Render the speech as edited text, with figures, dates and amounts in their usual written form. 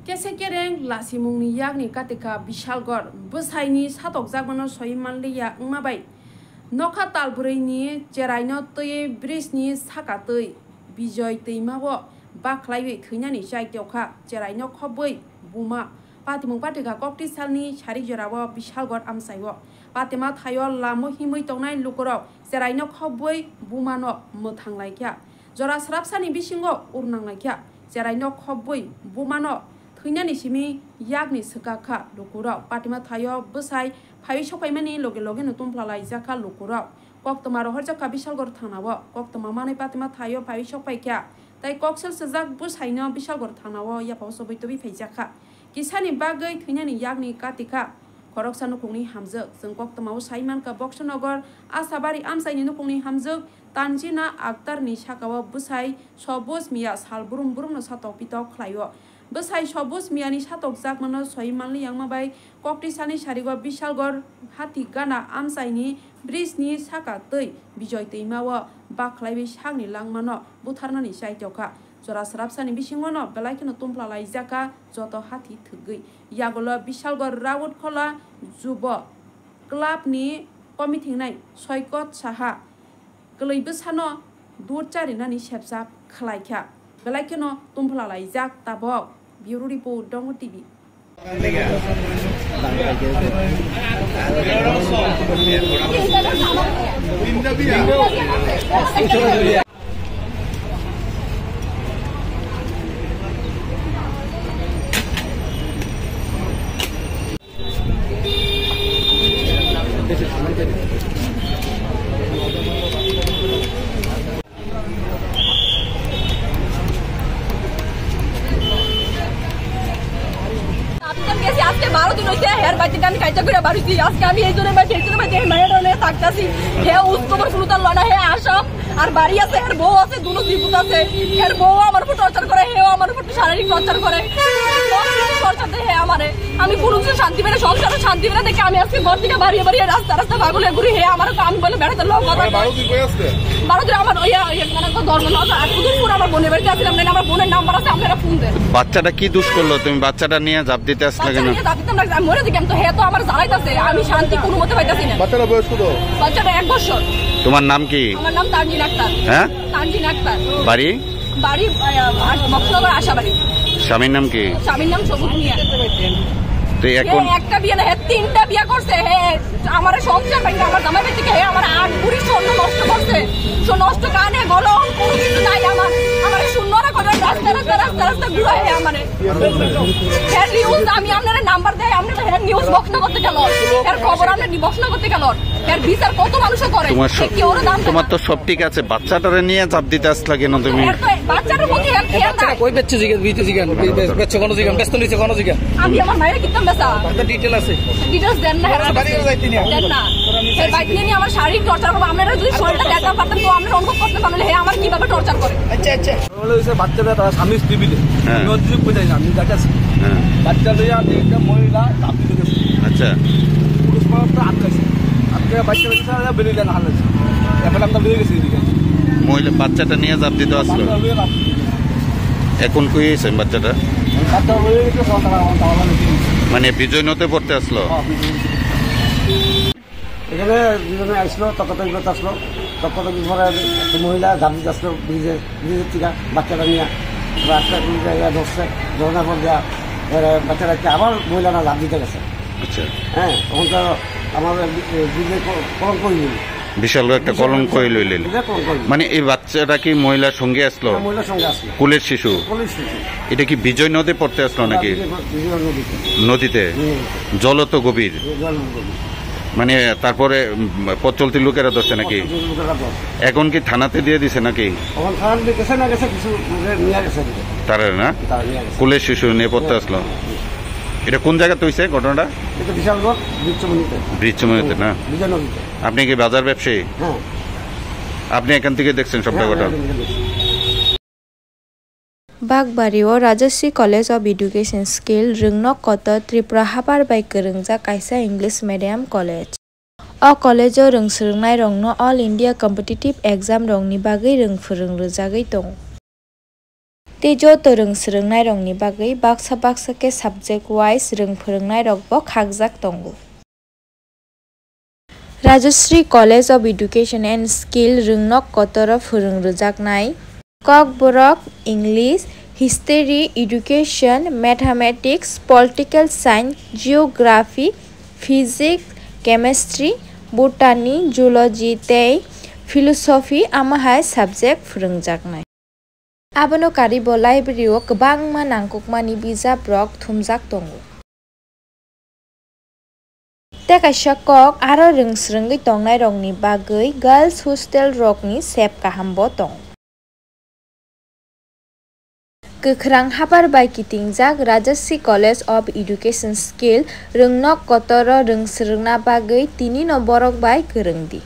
Kese kereng lasimungni yakni katika Bishalgor busaini satok jagmano soimanli ya ngmabai nokha talbureini cheraino tei brisni sakatei bijoy teimawo baklaiwe thunani jaitokha cheraino khoboi buma patimung patika kokti salni chari jorawo Bishalgor amsaiwo patima thayo lamo himui tongnai lukoro cheraino khoboi bumano mothanglaikya jora srapsani bisingo urnanglaikya cheraino khoboi bumano Thunani simi yakni sekaka lukura patima thayo busai phai sokaimani loge loge nutum plalai jaka lukura kok tomaro horjaka Bishalgor thanawo kok tomamani patima thayo phai sokaikya tai koksel sejak busaino Bishalgor thanawo yapau sobaitobi phaijaka kisani bagai thunani yakni katika koroksa nukungni hamjak jeng kok tomau saiman ka Boksonogor asabari amsaini nukungni hamjak Tanjina Akhtar ni sakawa busai sobus mia salburum burum no satok pitok khlaio Besai sobus miani satok jakmano soimanli yangmabai koktisani sarigo Bishalgor hati gana amsaini brisni saka tei bijoy teimawo baklaibi sakni langmano butharnani saitokha jora srapsani bisingono belaikino tumplalai jaka joto hati thugui yagolo Bishalgor rawut khola jubo club ni komithingnai soikot saha gleibsano durcharinani sepsap khlaikha belaikino tumplalai jak tabok Bureau Report Dongo TV. আর বাড়ি আছে এর বউ আছে দুনো জীবত আছে এর বউ আমার উপর টর্চার করে হেও আমার উপর শারীরিক টর্চার করে টর্চার দেয় হে আমারে আমি কোনো কিছু শান্তি পেলে সংসারে শান্তি পেলে দেখে আমি আজকে ঘর থেকে বাড়িয়ে বাড়িয়ে রাস্তা রাস্তা পাগলে ঘুরি হে আমার আমি বলে বেড়াতে লোক কথা বারোদিন আমার ওই ধর্ম আটকুদুরপুর আমার বোনের বাড়িতে আসলাম না আমার বোনের নাম্বার আছে আপনারা ফোন দেন বাচ্চাটা কি দোষ করলো তুমি বাচ্চাটা নিয়ে জাপ দিতে আসলে কেন জাপ দিতাম না আমি মরে দিতাম তো হে তো আমার জ্বালাইতাছে আমি শান্তি কোনো মতে পাইতাছি না বাচ্চাটা বয়স কত বাচ্চাটা 1 বছর তোমার নাম কি আমার নাম তানজিন আক্তার হ্যাঁ তানজিন আক্তার বাড়ি বাড়ি বক্সনগর আশাবাড়ি স্বামীর নাম কি স্বামীর নাম সবুজ মিয়া তো এখন একটা বিয়ে না হে তিনটা বিয়ে করছে হে আমার সংসার ভাই আমার জামাই ভাই থেকে হে আমার 8 বুড়ি স্বর্ণ নষ্ট করছে সো নষ্ট কানে গলো কোনো কিছু নাই আমার আমার শূন্যরা করে রাস্তা ঘুরে হে আমারে হে নিউজ আমি আপনাদের নাম্বার দেই আপনারা হে নিউজ বক্স না করতে গেল এর খবর আমরা বক্স না করতে গেল এর বিচার কত মানুষ করে কি ওর দাম তোমার তো সব ঠিক আছে বাচ্চাটারে নিয়ে চাপ দিতে আসলে কেন তুমি বাচ্চাটার প্রতি খেয়াল নাই কই বেচছে জিগান বিতে জিগান বেচছে কোন জিগান ব্যস্ত নিছে কোন জিগান আমি আমার মায়ের কিতাম বেচা একটা ডিটেইল আছে ডিটেইলস দেন না বাড়ি যাইতে নি দেন না এই বাইক নিয়ে আমার শারীরিক টর্চার করব আপনারা যদি শরীরটা দেখাতে পারতেন তো আমরা অনুভব করতে পারলে হে আমার কিভাবে টর্চার করে আচ্ছা বলে হইছে বাচ্চাটা তার স্বামী স্ত্রী মিলে নদী কই যাই আমি দেখাছি হ্যাঁ বাচ্চা লইয়া একটা মহিলা চাপ দিতে গেছে আচ্ছা পুরুষ মানুষটা আটকাইছে আজকে বাচ্চা বেরিয়ে না হালাছে এখন আমরা বেরিয়ে গেছি এদিকে মহিলা বাচ্চাটা নিয়ে জাপ দিতে আসলো এখন কই হয়েছে বাচ্চাটা মানে বিজয় নতে পড়তে আসলো এখানে দুজনে আসলো তকতকি আসলো তকতকি পরে একটা মহিলা জাপ দিতে আসলো ব্রিজের থেকে বাচ্চাটা নিয়ে রাস্তা ধরছে ধরার পর দেওয়া বাচ্চাটা আবার মহিলারা জাপ দিতে গেছে আচ্ছা হ্যাঁ তখন তো আমাদের ব্রিজে কলম করে নিল বিশাল একটা কলঙ্ক লইলেন মানে এই বাচ্চাটা কি মহিলার সঙ্গে আসলো মহিলার সঙ্গে আসলো কুলের শিশু এটা কি বিজয় নদী পড়তে আসলো নাকি নদীতে জল তো গভীর মানে তারপরে পথ চলতি লোকেরা ধরছে নাকি এখন কি থানাতে দিয়ে দিছে নাকি তারা না কুলের শিশু নিয়ে পড়তে আসলো এটা কোন জায়গাতে হয়েছে ঘটনাটা ব্রিজচমনিতে না আপনি কি বাজার ব্যবসায়ী আপনি এখান থেকে দেখছেন সব ঘটনা Bagbariwo Rajashri College of Education Skill Rungno Koto Tripura Habar by Kerungja Kaisa English Medium College. O college o rungsrungnai rongno All India Competitive Exam rongni bagui rungfurung rujagui tong. तेजो तो रोंसोलोंनाय रंगनि बागै बाक्सा बाक्सा के सब्जेक्ट वाइज रों फोरोंनाय रंबो खागजाक दंगो। Rajashree college of education and skill रोंनक कतर फोरोंरोजाकनाय Kokborok English, history, education, mathematics, political science, geography, physics, chemistry, botany, zoology तै फिलसफी आमाहाय सब्जेक्ट फोरोंजाकनाय। आबोनो कारिबो लाइब्रेरीआव गोबांमा नांगौमानि बिजाब रक थुमजाक दंगो। ते कायसा कक आरो रोंस्रोङै तंनाय रंनि बागै गर्ल्स हस्टेल रकनि सेब काहामबो दं। गोख्रां हाबार बायकिथिंजाक Rajashree college of education skill रोंनक कतर रोंस्रोंना बागै 3 नम्बरक बाय गोरोंदि।